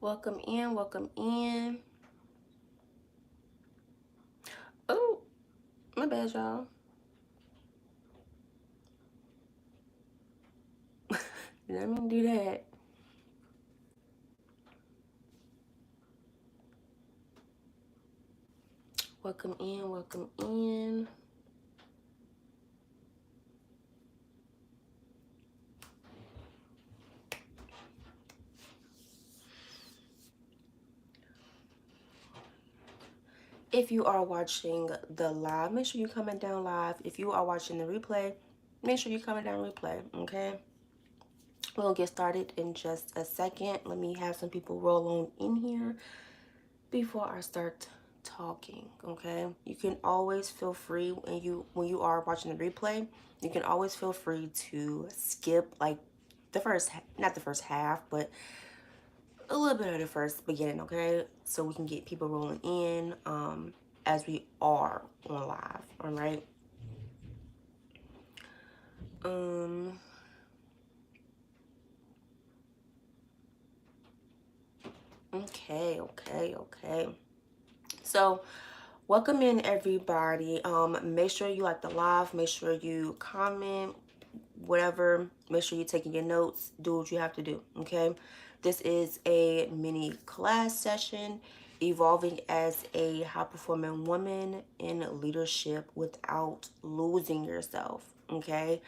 Welcome in, welcome in. Oh, my bad, y'all. Let me do that. Welcome in, welcome in. If you are watching the live, make sure you comment down live. If you are watching the replay, make sure you comment down replay, okay? We'll get started in just a second. Let me have some people roll on in here before I start talking, okay? You can always feel free when you are watching the replay, you can always feel free to skip like the first, not the first half, but a little bit of the first beginning, okay? So we can get people rolling in as we are on live, all right? Okay. So welcome in, everybody. Make sure you like the live, make sure you comment, whatever, make sure you're taking your notes, do what you have to do, okay? This is a mini class session, evolving as a high-performing woman in leadership without losing yourself, okay?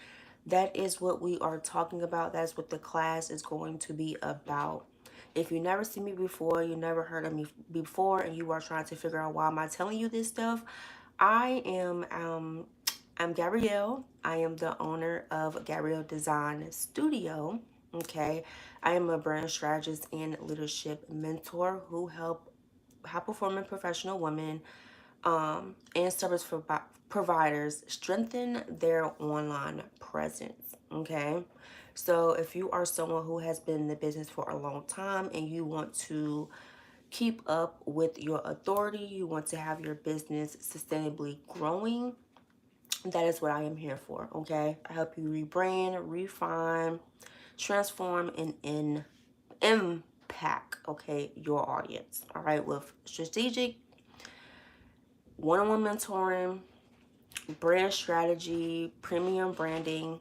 That is what we are talking about. That's what the class is going to be about. If you never seen me before, you never heard of me before, and you are trying to figure out why am I telling you this stuff, I'm Gabrielle. I am the owner of Gabrielle Design Studio. Okay, I am a brand strategist and leadership mentor who help high performing professional women and service providers strengthen their online presence. Okay, so if you are someone who has been in the business for a long time and you want to keep up with your authority, you want to have your business sustainably growing, that is what I am here for, okay? I help you rebrand, refine, transform, and impact, okay, your audience, all right, with strategic one-on-one mentoring, brand strategy, premium branding.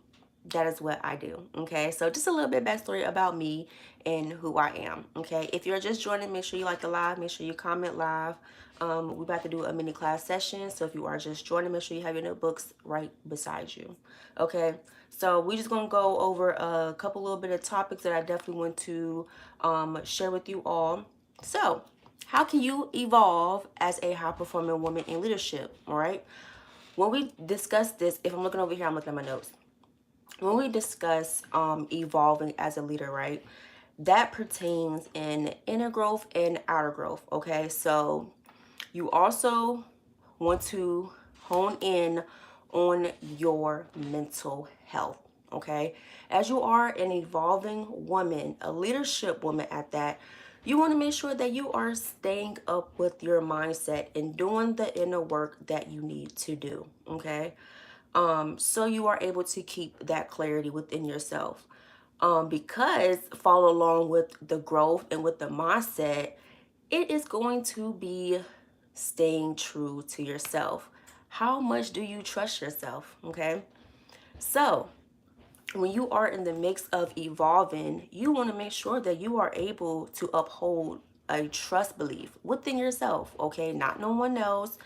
That is what I do, okay? So just a little bit backstory about me and who I am, okay? If you're just joining, make sure you like the live, make sure you comment live. We're about to do a mini class session, so if you are just joining, make sure you have your notebooks right beside you, okay? So we're just gonna go over a couple little bit of topics that I definitely want to share with you all. So how can you evolve as a high-performing woman in leadership, all right? When we discuss this, if I'm looking over here, I'm looking at my notes. When we discuss evolving as a leader, right, that pertains in inner growth and outer growth, okay? So you also want to hone in on your mental health, okay? As you are an evolving woman, a leadership woman at that, you want to make sure that you are staying up with your mindset and doing the inner work that you need to do, okay? So you are able to keep that clarity within yourself. Because follow along with the growth and with the mindset, it is going to be staying true to yourself. How much do you trust yourself? Okay. So when you are in the mix of evolving, you want to make sure that you are able to uphold a trust belief within yourself. Okay. Not no one else,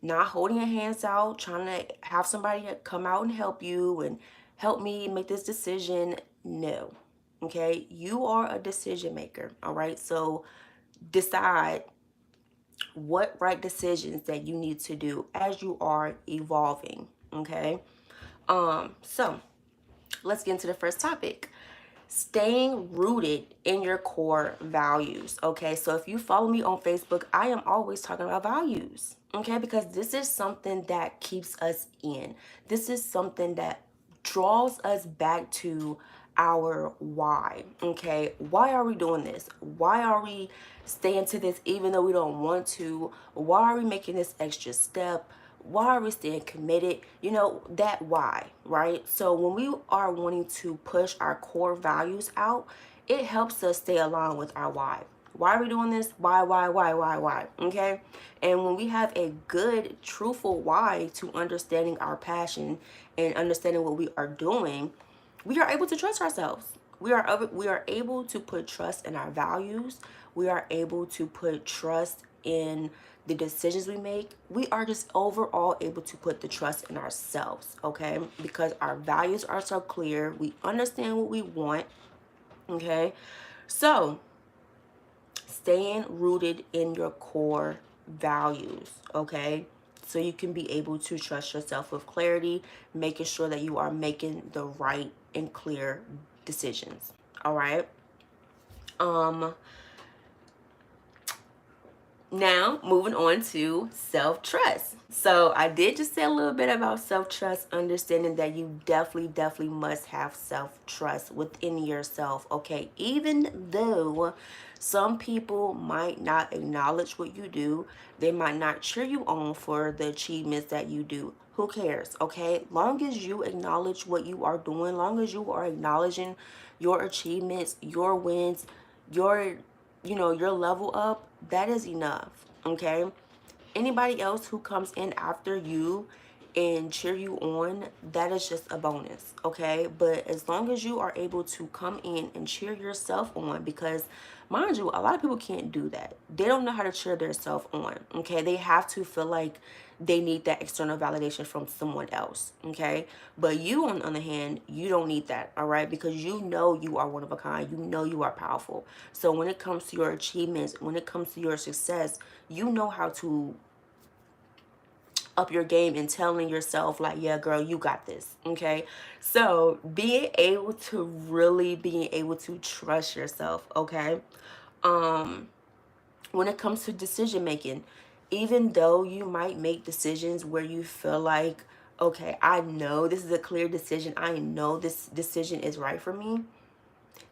not holding your hands out, trying to have somebody come out and help you and help me make this decision. No. Okay. You are a decision maker. All right. So decide what right decisions that you need to do as you are evolving, okay? So let's get into the first topic. Staying rooted in your core values, okay? So if you follow me on Facebook, I am always talking about values, okay? Because this is something that keeps us in. This is something that draws us back to our why, okay? Why are we doing this? Why are we staying to this even though we don't want to? Why are we making this extra step? Why are we staying committed? You know, that why, right? So when we are wanting to push our core values out, it helps us stay aligned with our why. Why are we doing this? Why? Okay? And when we have a good, truthful why to understanding our passion and understanding what we are doing, we are able to trust ourselves. We are able to put trust in our values. We are able to put trust in the decisions we make. We are just overall able to put the trust in ourselves, okay? Because our values are so clear. We understand what we want, okay? So, staying rooted in your core values, okay? So you can be able to trust yourself with clarity, making sure that you are making the right and clear decisions. All right. Um Now, moving on to self-trust. So, I did just say a little bit about self-trust, understanding that you definitely must have self-trust within yourself, okay? Even though some people might not acknowledge what you do, they might not cheer you on for the achievements that you do. Who cares, okay? Long as you acknowledge what you are doing, long as you are acknowledging your achievements, your wins, your your level up, that is enough, okay? Anybody else who comes in after you and cheer you on, that is just a bonus, okay? But as long as you are able to come in and cheer yourself on, because mind you, a lot of people can't do that. They don't know how to cheer themselves on, okay? They have to feel like they need that external validation from someone else, okay? But you, on the other hand, you don't need that, all right? Because you know you are one of a kind. You know you are powerful. So when it comes to your achievements, when it comes to your success, you know how to up your game and telling yourself like, yeah, girl, you got this, okay? So being able to trust yourself, okay? When it comes to decision making, even though you might make decisions where you feel like, okay, I know this is a clear decision, I know this decision is right for me,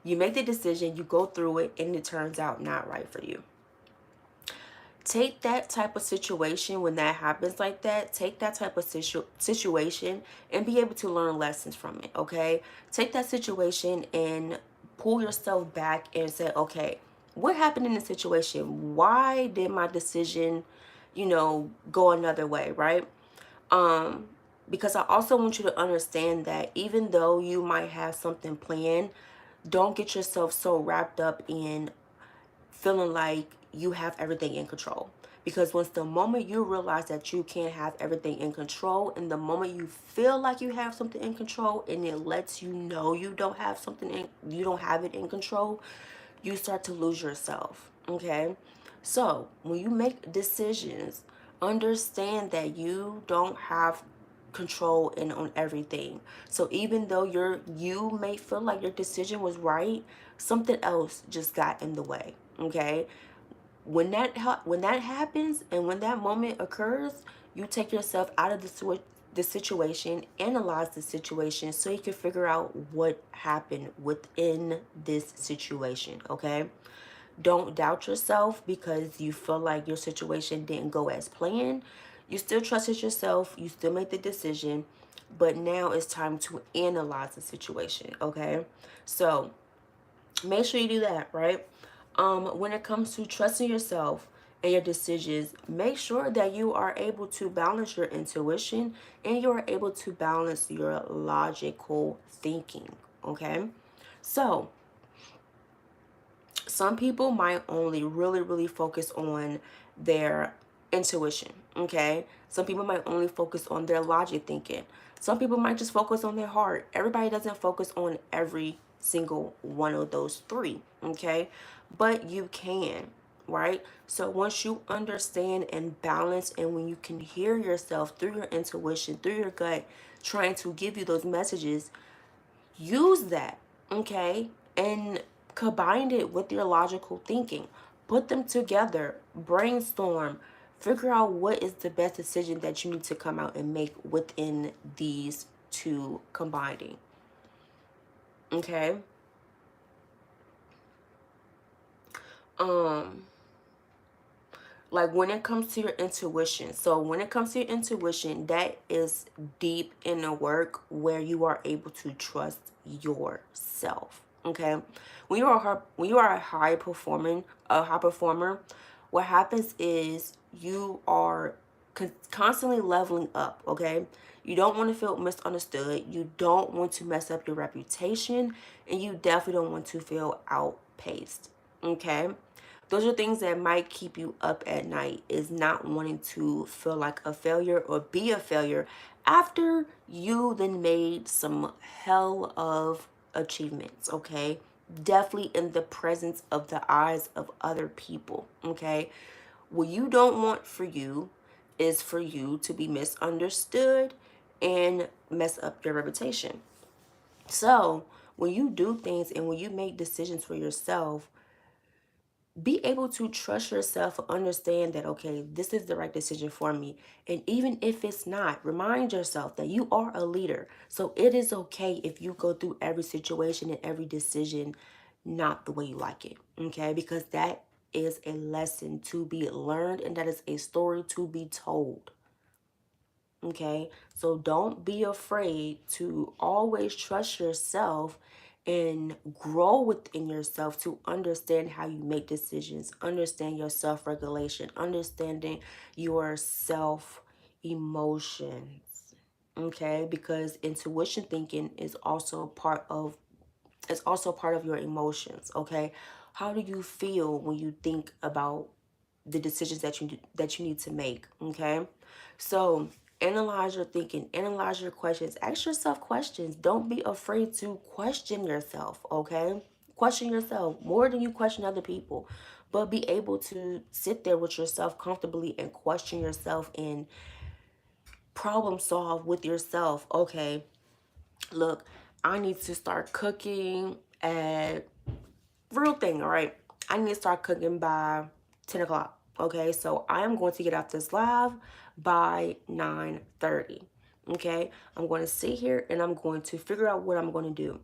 you make the decision, you go through it, and it turns out not right for you. Take that type of situation, when that happens like that, take that type of situation and be able to learn lessons from it, okay? Take that situation and pull yourself back and say, okay, what happened in the situation? Why did my decision, go another way, right? Because I also want you to understand that even though you might have something planned, don't get yourself so wrapped up in feeling like you have everything in control. Because once the moment you realize that you can't have everything in control, and the moment you feel like you have something in control and it lets you know you don't have you don't have it in control, you start to lose yourself, okay? So when you make decisions, understand that you don't have control in on everything. So even though you may feel like your decision was right, something else just got in the way, okay? When that happens and when that moment occurs, you take yourself out of the situation, analyze the situation so you can figure out what happened within this situation, okay? Don't doubt yourself because you feel like your situation didn't go as planned. You still trusted yourself, you still made the decision, but now it's time to analyze the situation, okay? So make sure you do that, right? When it comes to trusting yourself and your decisions, make sure that you are able to balance your intuition and you are able to balance your logical thinking, okay? So some people might only really focus on their intuition, okay? Some people might only focus on their logic thinking. Some people might just focus on their heart. Everybody doesn't focus on every single one of those three, okay? But you can, right? So once you understand and balance, and when you can hear yourself through your intuition, through your gut, trying to give you those messages, use that, okay? And combine it with your logical thinking. Put them together, brainstorm, figure out what is the best decision that you need to come out and make within these two combining, okay? Um, like when it comes to your intuition, so when it comes to your intuition, that is deep in the work where you are able to trust yourself, Okay, when you are a high performer, what happens is you are constantly leveling up. Okay, you don't want to feel misunderstood. You don't want to mess up your reputation, and you definitely don't want to feel outpaced. Okay, those are things that might keep you up at night, is not wanting to feel like a failure or be a failure after you then made some hell of achievements. Okay, definitely in the presence of the eyes of other people. Okay, what you don't want for you is for you to be misunderstood and mess up your reputation. So when you do things and when you make decisions for yourself, be able to trust yourself and understand that, okay, this is the right decision for me. And even if it's not, remind yourself that you are a leader. So it is okay if you go through every situation and every decision not the way you like it. Okay, because that is a lesson to be learned, and that is a story to be told. Okay, so don't be afraid to always trust yourself and grow within yourself to understand how you make decisions, understand your self-regulation, understanding your self emotions. Okay, because intuition thinking is also part of your emotions. Okay, how do you feel when you think about the decisions that you need to make? Okay, so analyze your thinking, analyze your questions, ask yourself questions. Don't be afraid to question yourself. Okay, question yourself more than you question other people, but be able to sit there with yourself comfortably and question yourself and problem solve with yourself. Okay, look, I need to start cooking at real thing, all right? I need to start cooking by 10 o'clock. Okay, so I am going to get off this live by 9:30. Okay, I'm going to sit here and I'm going to figure out what I'm going to do.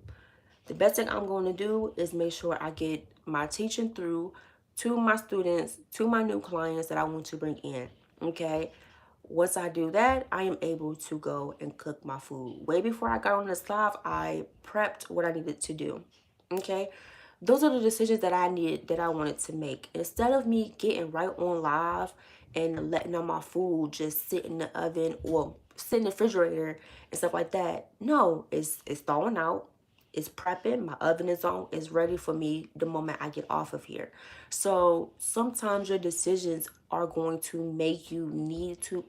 The best thing I'm going to do is make sure I get my teaching through to my students, to my new clients that I want to bring in. Okay, once I do that, I am able to go and cook my food. Way before I got on this live, I prepped what I needed to do. Okay, those are the decisions that I wanted to make. Instead of me getting right on live and letting all my food just sit in the oven or sit in the refrigerator and stuff like that. No, it's thawing out. It's prepping. My oven is on. It's ready for me the moment I get off of here. So sometimes your decisions are going to make you need to.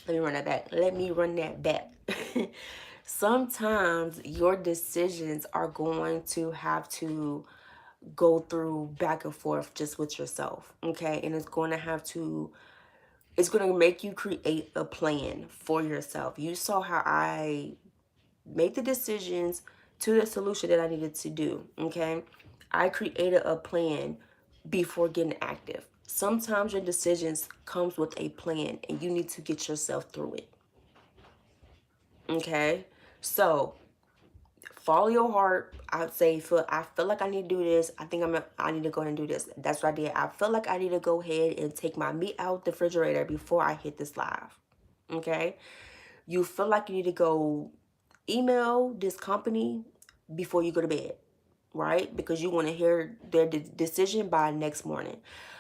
Let me run that back. Let me run that back. Sometimes your decisions are going to have to go through back and forth just with yourself. Okay. And it's going to make you create a plan for yourself. You saw how I made the decisions to the solution that I needed to do. Okay. I created a plan before getting active. Sometimes your decisions comes with a plan and you need to get yourself through it. Okay. So follow your heart. I'd say I feel like I need to do this. I need to go ahead and do this. That's what I did. I feel like I need to go ahead and take my meat out the refrigerator before I hit this live. Okay. You feel like you need to go email this company before you go to bed, right? Because you want to hear their decision by next morning.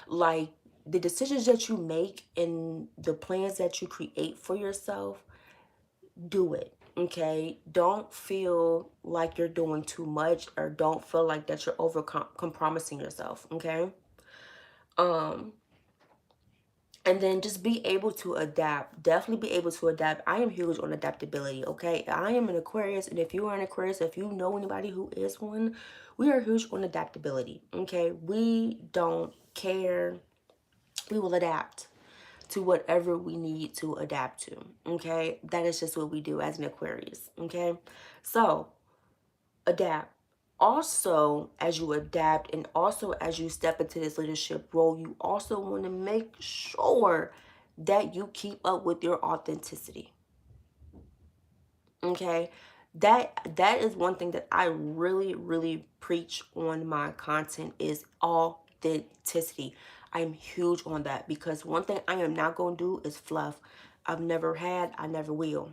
Like, the decisions that you make and the plans that you create for yourself, do it. Okay, don't feel like you're doing too much, or don't feel like that you're over compromising yourself. Okay, um and then just be able to adapt. Definitely be able to adapt. I am huge on adaptability. Okay, I am an Aquarius, and if you are an Aquarius, if you know anybody who is one, we are huge on adaptability. Okay, we don't care. We will adapt to whatever we need to adapt to. Okay, that is just what we do as an Aquarius. Okay, so adapt. Also, as you adapt and also as you step into this leadership role, you also want to make sure that you keep up with your authenticity. Okay, that is one thing that I really preach on my content, is authenticity. I am huge on that, because one thing I am not going to do is fluff. I've never had, I never will.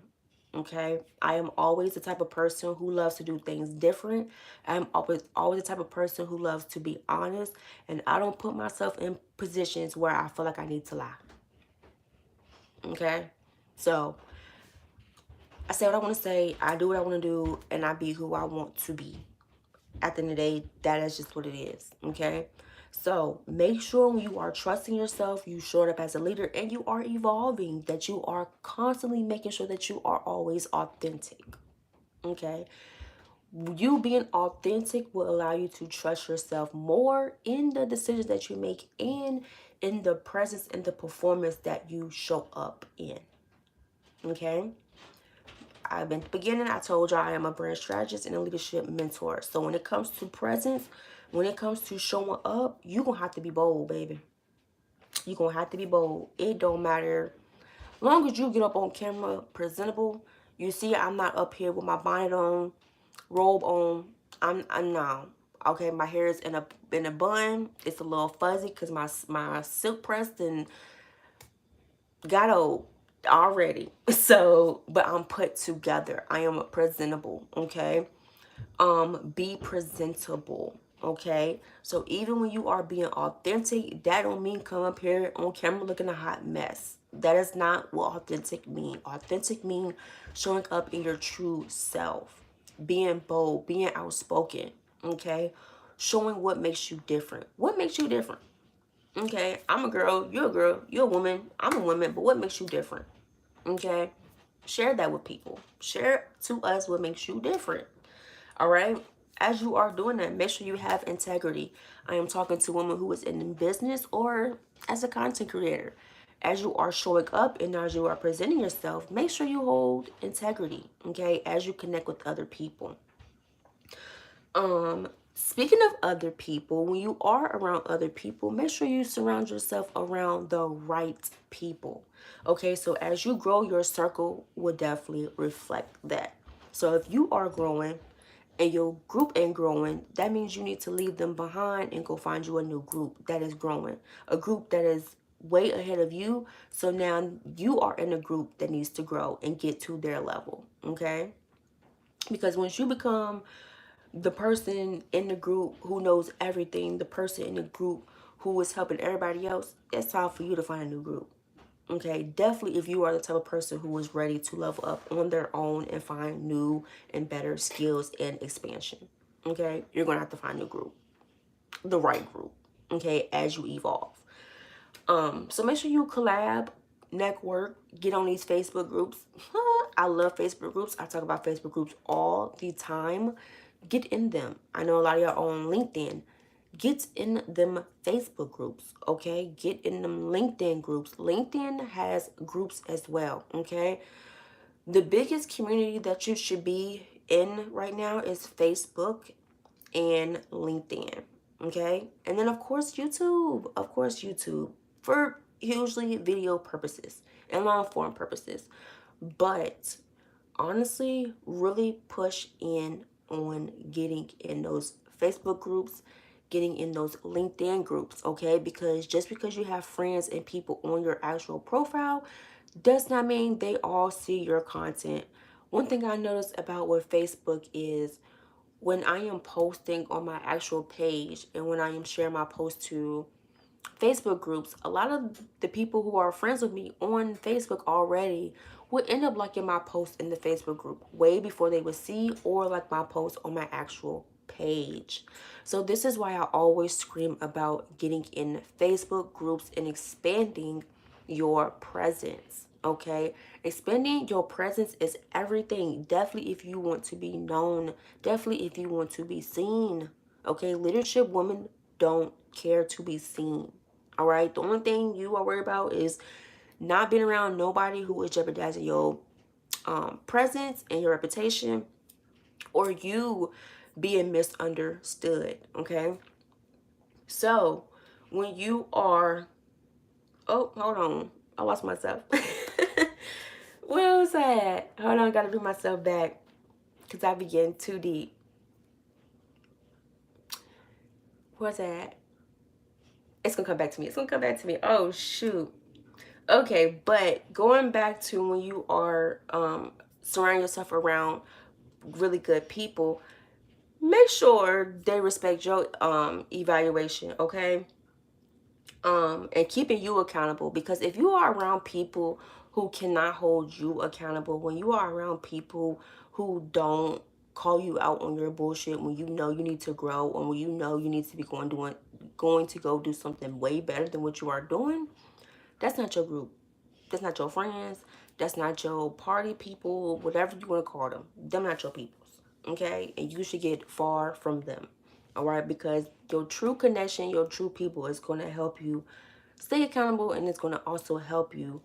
Okay, I am always the type of person who loves to do things different. I'm always the type of person who loves to be honest, and I don't put myself in positions where I feel like I need to lie. Okay, so I say what I want to say, I do what I want to do, and I be who I want to be. At the end of the day, that is just what it is. Okay, so make sure when you are trusting yourself, you showed up as a leader, and you are evolving, that you are constantly making sure that you are always authentic. Okay, you being authentic will allow you to trust yourself more in the decisions that you make and in the presence and the performance that you show up in. Okay, I've been beginning, I told y'all I am a brand strategist and a leadership mentor. So when it comes to presence, when it comes to showing up, you gonna have to be bold, baby. You gonna have to be bold. It don't matter. Long as you get up on camera presentable, you see I'm not up here with my bonnet on, robe on. I'm now. Okay, my hair is in a bun. It's a little fuzzy because my silk pressed and got old already. So, but I'm put together. I am presentable. Okay, be presentable. Okay, so even when you are being authentic, that don't mean come up here on camera looking a hot mess. That is not what authentic mean. Authentic mean showing up in your true self, being bold, being outspoken. Okay, showing what makes you different. What makes you different? Okay, I'm a girl, you're a girl, you're a woman, I'm a woman, but what makes you different? Okay, share that with people. Share to us what makes you different. All right. As you are doing that, make sure you have integrity. I am talking to women who is in business or as a content creator. As you are showing up and as you are presenting yourself, make sure you hold integrity. Okay, as you connect with other people. Speaking of other people, when you are around other people, make sure you surround yourself around the right people. Okay, so as you grow, your circle will definitely reflect that. So if you are growing and your group ain't growing, that means you need to leave them behind and go find you a new group that is growing, a group that is way ahead of you. So now you are in a group that needs to grow and get to their level. Okay, because once you become the person in the group who knows everything, the person in the group who is helping everybody else, it's time for you to find a new group. Okay, definitely if you are the type of person who is ready to level up on their own and find new and better skills and expansion. Okay, you're gonna have to find a group, the right group. Okay, as you evolve. So make sure you collab, network, get on these Facebook groups. I love Facebook groups. I talk about Facebook groups all the time. Get in them. I know a lot of y'all are on LinkedIn. Get in them Facebook groups, okay? Get in them LinkedIn groups. LinkedIn has groups as well, okay? The biggest community that you should be in right now is Facebook and LinkedIn, okay? And then, of course, YouTube. Of course, YouTube for hugely video purposes and long form purposes. But honestly, really push in on getting in those Facebook groups, getting in those LinkedIn groups, okay? Because just because you have friends and people on your actual profile does not mean they all see your content. One thing I noticed about with Facebook is when I am posting on my actual page and when I am sharing my post to Facebook groups, a lot of the people who are friends with me on Facebook already would end up liking my post in the Facebook group way before they would see or like my post on my actual page. So this is why I always scream about getting in Facebook groups and expanding your presence. Okay, expanding your presence is everything. Definitely if you want to be known, definitely if you want to be seen. Okay, leadership women don't care to be seen. All right, the only thing you are worried about is not being around nobody who is jeopardizing your presence and your reputation, or you being misunderstood. Okay, so when you are, oh, hold on, I lost myself. Where was that? Hold on, I gotta bring myself back because I began too deep. Where's that? It's gonna come back to me. It's gonna come back to me. Oh shoot. Okay, but going back to when you are surround yourself around really good people. Make sure they respect your evaluation, okay? And keeping you accountable, because if you are around people who cannot hold you accountable, when you are around people who don't call you out on your bullshit, when you know you need to grow, or when you know you need to be going to go do something way better than what you are doing, that's not your group. That's not your friends. That's not your party people, whatever you want to call them. Them not your peoples, okay? And you should get far from them, all right? Because your true connection, your true people is going to help you stay accountable, and it's going to also help you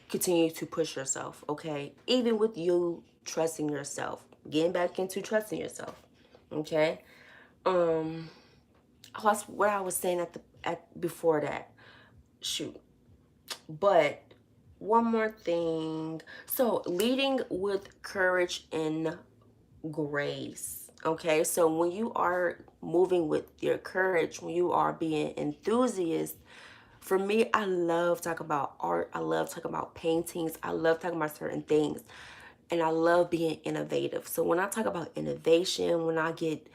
continue to push yourself, okay? Even with you trusting yourself, getting back into trusting yourself, okay? Um, that's what I was saying at before that. Shoot. But one more thing. So, leading with courage and grace. Okay, so when you are moving with your courage, when you are being enthusiast, for me, I love talking about art. I love talking about paintings. I love talking about certain things. And I love being innovative. So when I talk about innovation, when I get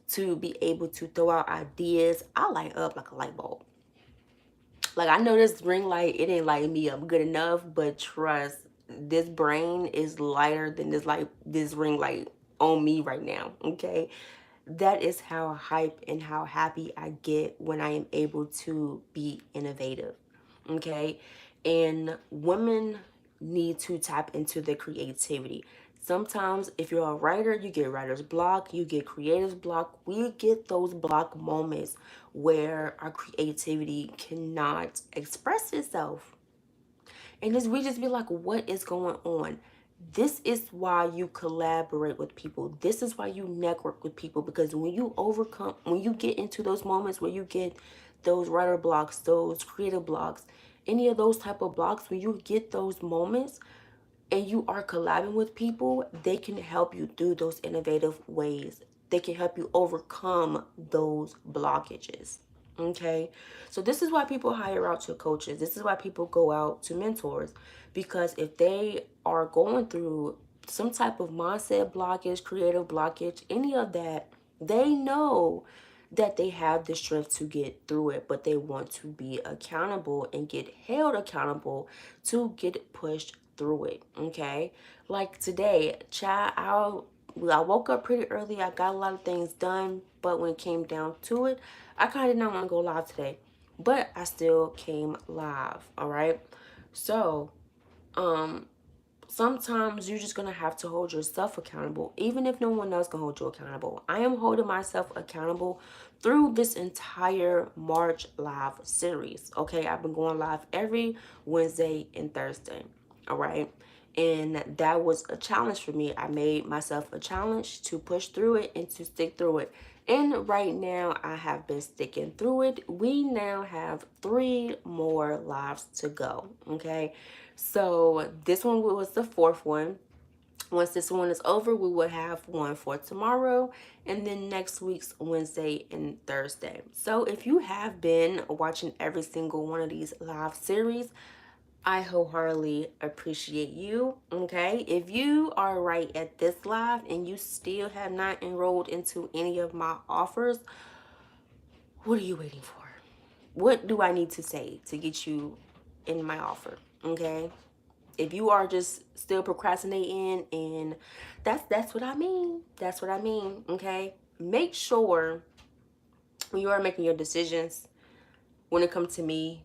to be able to throw out ideas, I light up like a light bulb. Like, I know this ring light, it ain't lighting me up good enough, but trust, this brain is lighter than this ring light on me right now, okay? That is how hype and how happy I get when I am able to be innovative, okay? And women need to tap into their creativity. Sometimes if you're a writer, you get writer's block, you get creative block. We get those block moments where our creativity cannot express itself. And we just be like, what is going on? This is why you collaborate with people. This is why you network with people. Because when you get into those moments where you get those writer blocks, those creative blocks, any of those type of blocks, when you get those moments and you are collabing with people, they can help you through those innovative ways. They can help you overcome those blockages. Okay, so this is why people hire out to coaches. This is why people go out to mentors, because if they are going through some type of mindset blockage, creative blockage, any of that, they know that they have the strength to get through it, but they want to be accountable and get held accountable to get pushed through it. Okay, like today, child, I woke up pretty early. I got a lot of things done, but when it came down to it, I kind of did not want to go live today, but I still came live. All right, so um sometimes you're just gonna have to hold yourself accountable, even if no one else can hold you accountable. I am holding myself accountable through this entire March live series. Okay, I've been going live every Wednesday and Thursday. All right, and that was a challenge for me. I made myself a challenge to push through it and to stick through it. And right now, I have been sticking through it. We now have 3 more lives to go. Okay, so this one was the 4th one. Once this one is over, we will have one for tomorrow and then next week's Wednesday and Thursday. So if you have been watching every single one of these live series, I wholeheartedly appreciate you. Okay, if you are right at this live and you still have not enrolled into any of my offers, what are you waiting for? What do I need to say to get you in my offer? Okay, if you are just still procrastinating, and that's what I mean. That's what I mean. Okay, make sure when you are making your decisions, when it comes to me,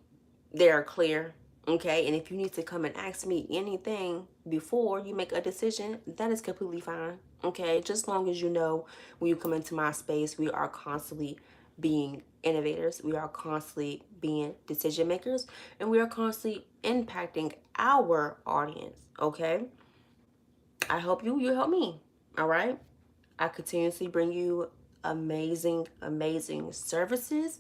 they are clear. Okay, and if you need to come and ask me anything before you make a decision, that is completely fine. Okay, just long as you know, when you come into my space, we are constantly being innovators, we are constantly being decision makers, and we are constantly impacting our audience. Okay, I help you, you help me. All right, I continuously bring you amazing services,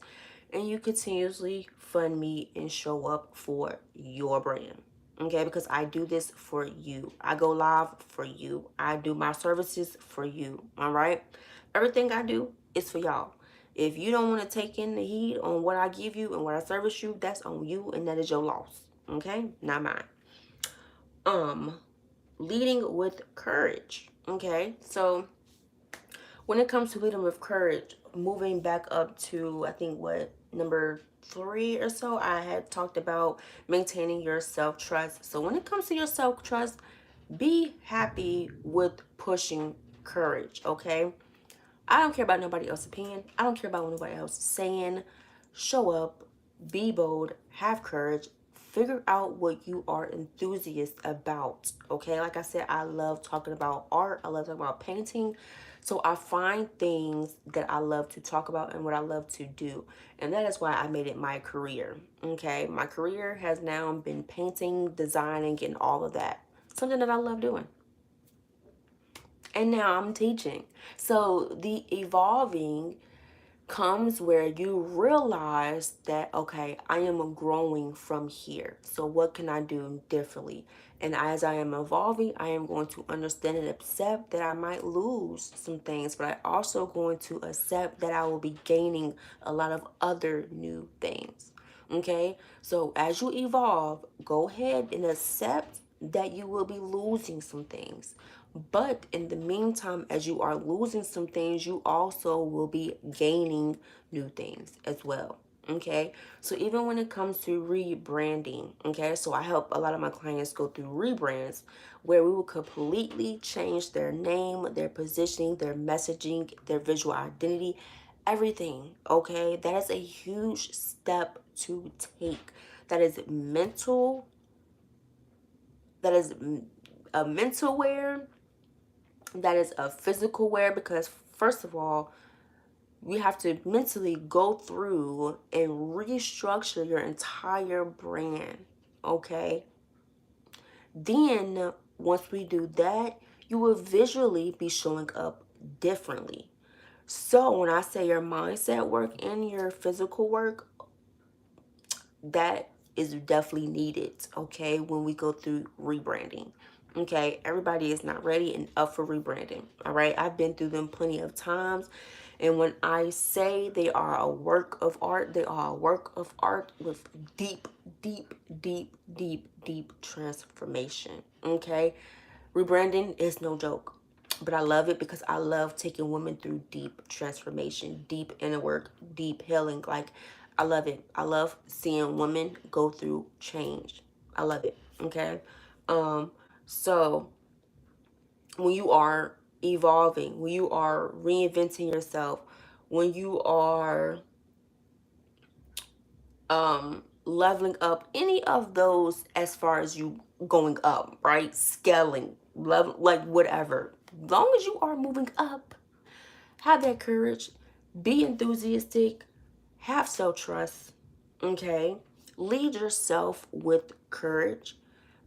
and you continuously fund me and show up for your brand. Okay, because I do this for you. I go live for you. I do my services for you. All right, everything I do is for y'all. If you don't want to take in the heat on what I give you and what I service you, that's on you, and that is your loss. Okay, not mine. Um, leading with courage. Okay, so when it comes to leading with courage, moving back up to, I think, what, number 3 or so, I had talked about maintaining your self-trust. So when it comes to your self-trust, be happy with pushing courage, okay? I don't care about nobody else's opinion. I don't care about what nobody else is saying. Show up, be bold, have courage, figure out what you are enthusiast about. Okay, like I said, I love talking about art, I love talking about painting. So I find things that I love to talk about and what I love to do. And that is why I made it my career. Okay, my career has now been painting, designing, and all of that. Something that I love doing. And now I'm teaching. So the evolving comes where you realize that, okay, I am growing from here. So what can I do differently? And as I am evolving, I am going to understand and accept that I might lose some things, but I also going to accept that I will be gaining a lot of other new things. Okay, so as you evolve, go ahead and accept that you will be losing some things. But in the meantime, as you are losing some things, you also will be gaining new things as well. Okay, so even when it comes to rebranding, okay, so I help a lot of my clients go through rebrands where we will completely change their name, their positioning, their messaging, their visual identity, everything. Okay, that is a huge step to take. That is mental, that is a mental wear, that is a physical wear, because first of all, we have to mentally go through and restructure your entire brand. Okay, then once we do that, you will visually be showing up differently. So when I say your mindset work and your physical work, that is definitely needed, okay, when we go through rebranding. Okay, everybody is not ready and up for rebranding. All right, I've been through them plenty of times. And when I say they are a work of art, they are a work of art with deep, deep, deep, deep, deep transformation. Okay, rebranding is no joke. But I love it because I love taking women through deep transformation, deep inner work, deep healing. Like, I love it. I love seeing women go through change. I love it. Okay. Um, so when you are evolving, when you are reinventing yourself, when you are leveling up, any of those as far as you going up, right? Scaling, level, like whatever. As long as you are moving up, have that courage, be enthusiastic, have self-trust, okay? Lead yourself with courage,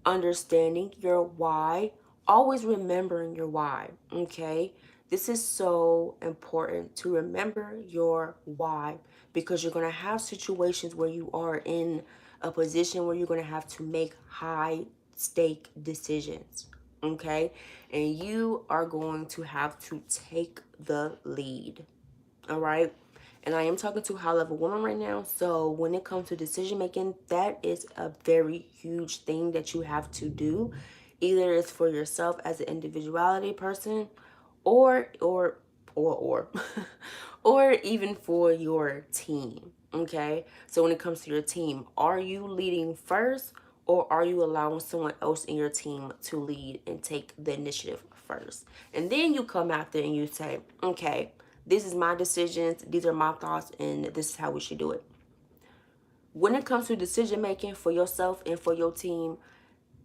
understanding your why, always remembering your why, okay? This is so important to remember your why, because you're going to have situations where you are in a position where you're going to have to make high stake decisions, okay? And you are going to have to take the lead, all right? And I am talking to a high level woman right now. So when it comes to decision making, that is a very huge thing that you have to do. Either it's for yourself as an individuality person, or or even for your team. Okay, so when it comes to your team, are you leading first, or are you allowing someone else in your team to lead and take the initiative first? And then you come after and you say, okay, this is my decisions, these are my thoughts, and this is how we should do it. When it comes to decision making for yourself and for your team,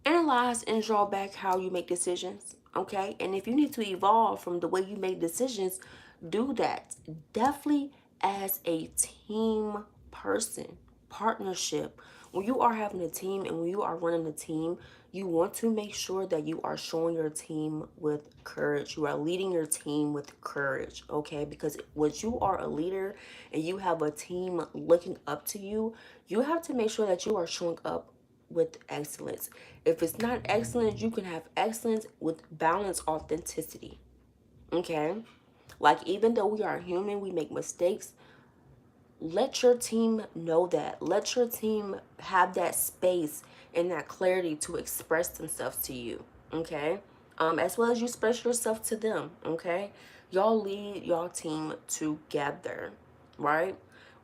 analyze and draw back how you make decisions, okay? And if you need to evolve from the way you make decisions, do that. Definitely as a team person, partnership. When you are having a team and when you are running a team, you want to make sure that you are showing your team with courage. You are leading your team with courage, okay? Because once you are a leader and you have a team looking up to you, you have to make sure that you are showing up with excellence. If it's not excellence, you can have excellence with balanced authenticity. Okay? Like, even though we are human, we make mistakes. Let your team know that. Let your team have that space and that clarity to express themselves to you. okay? As well as you express yourself to them, okay? Y'all lead y'all team together, right?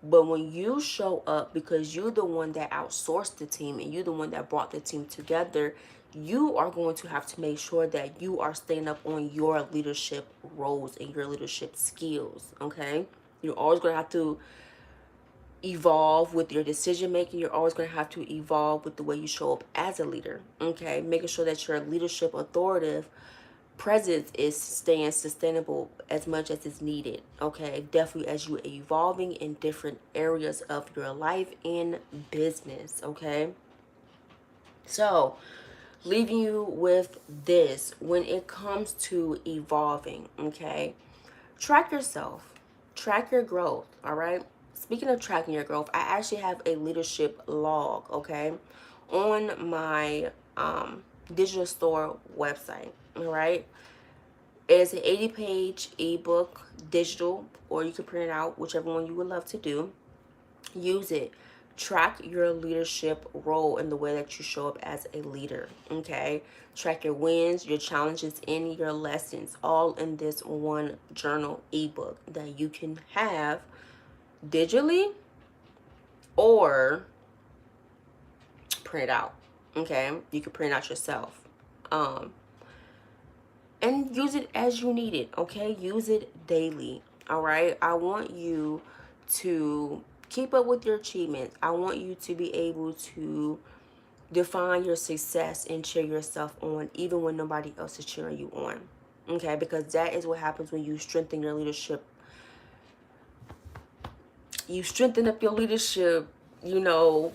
But when you show up, because you're the one that outsourced the team and you're the one that brought the team together, you are going to have to make sure that you are staying up on your leadership roles and your leadership skills, okay? You're always going to have to evolve with your decision making. You're always going to have to evolve with the way you show up as a leader, okay? Making sure that your leadership authoritative presence is staying sustainable as much as it's needed, okay? Definitely as you evolving in different areas of your life and business, okay? So leaving you with this: when it comes to evolving, okay, track yourself, track your growth, all right? Speaking of tracking your growth, I actually have a leadership log, okay, on my digital store website, all right? It's an 80-page ebook, digital, or you can print it out, whichever one you would love to do. Use it. Track your leadership role in the way that you show up as a leader, okay? Track your wins, your challenges, and your lessons, all in this one journal ebook that you can have digitally or print out, okay? You can print out yourself. And use it as you need it, okay? Use it daily, all right? I want you to keep up with your achievements. I want you to be able to define your success and cheer yourself on even when nobody else is cheering you on, okay? Because that is what happens when you strengthen your leadership. You strengthen up your leadership, you know,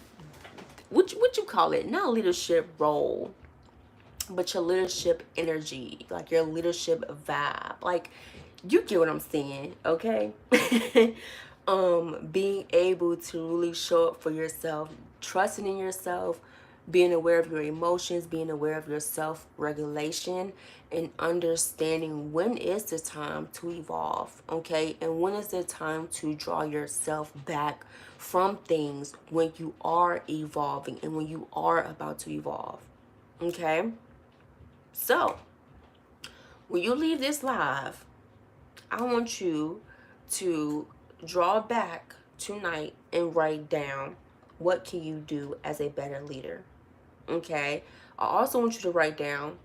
what you call it? Not leadership role, but your leadership energy, like your leadership vibe. Like, you get what I'm saying, okay? Being able to really show up for yourself, trusting in yourself, being aware of your emotions, being aware of your self-regulation, and understanding when is the time to evolve, okay? And when is the time to draw yourself back from things when you are evolving and when you are about to evolve, okay? So, when you leave this live, I want you to draw back tonight and write down, what can you do as a better leader, okay? I also want you to write down,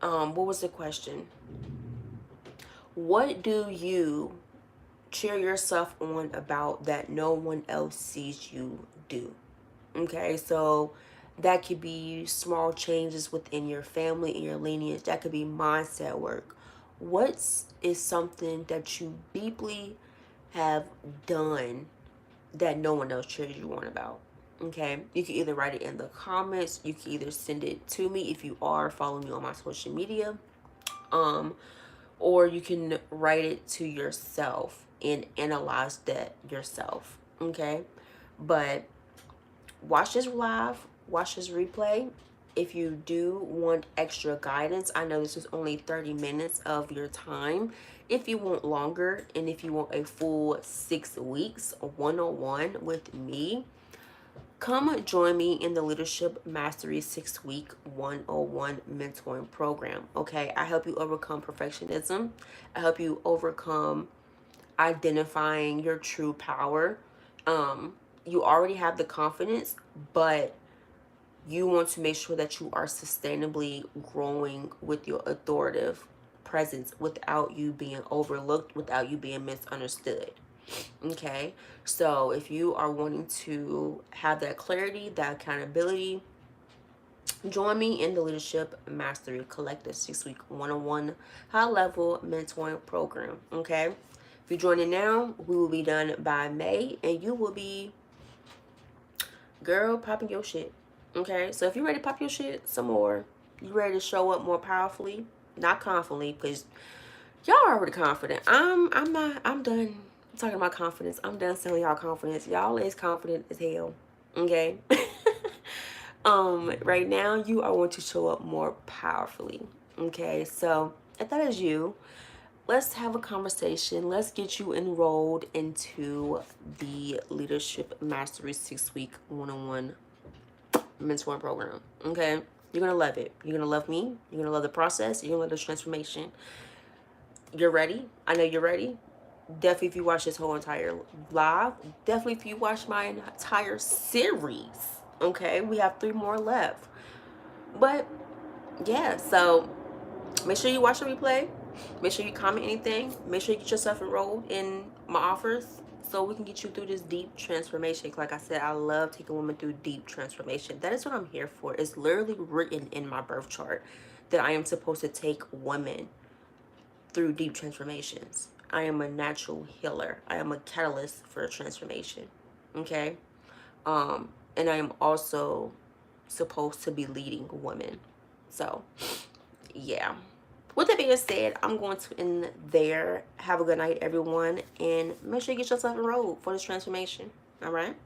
what was the question? What do you cheer yourself on about that no one else sees you do? Okay, so that could be small changes within your family and your lineage. That could be mindset work. What is something that you deeply have done that no one else cheers you on about? Okay, you can either write it in the comments. You can either send it to me if you are following me on my social media, or you can write it to yourself and analyze that yourself. Okay, but watch this live, watch this replay. If you do want extra guidance, I know this is only 30 minutes of your time. If you want longer, and if you want a full 6 weeks one-on-one with me, come join me in the Leadership Mastery 6-week 101 mentoring program, okay? I help you overcome perfectionism. I help you overcome identifying your true power. You already have the confidence, but you want to make sure that you are sustainably growing with your authoritative presence without you being overlooked, without you being misunderstood. Okay, so if you are wanting to have that clarity, that accountability, join me in the Leadership Mastery Collective 6-week one-on-one high-level mentoring program. Okay, if you join in now, we will be done by May, and you will be, girl, popping your shit. Okay, so if you're ready to pop your shit some more, you ready to show up more powerfully, not confidently, because y'all are already confident. I'm not. I'm done talking about confidence. I'm done selling y'all confidence. Y'all is confident as hell. Okay. Right now you are going to show up more powerfully. Okay, so if that is you, let's have a conversation. Let's get you enrolled into the Leadership Mastery 6-week one-on-one mentoring program. Okay. You're going to love it. You're going to love me. You're going to love the process. You're going to love the transformation. You're ready. I know you're ready. Definitely if you watch this whole entire live. Definitely if you watch my entire series. Okay, we have 3 more left. But yeah, so make sure you watch the replay. Make sure you comment anything. Make sure you get yourself enrolled in my offers so we can get you through this deep transformation. Like I said, I love taking women through deep transformation. That is what I'm here for. It's literally written in my birth chart that I am supposed to take women through deep transformations. I am a natural healer. I am a catalyst for a transformation. Okay? And I am also supposed to be leading women. So, yeah. With that being said, I'm going to end there. Have a good night, everyone. And make sure you get yourself enrolled for this transformation. All right?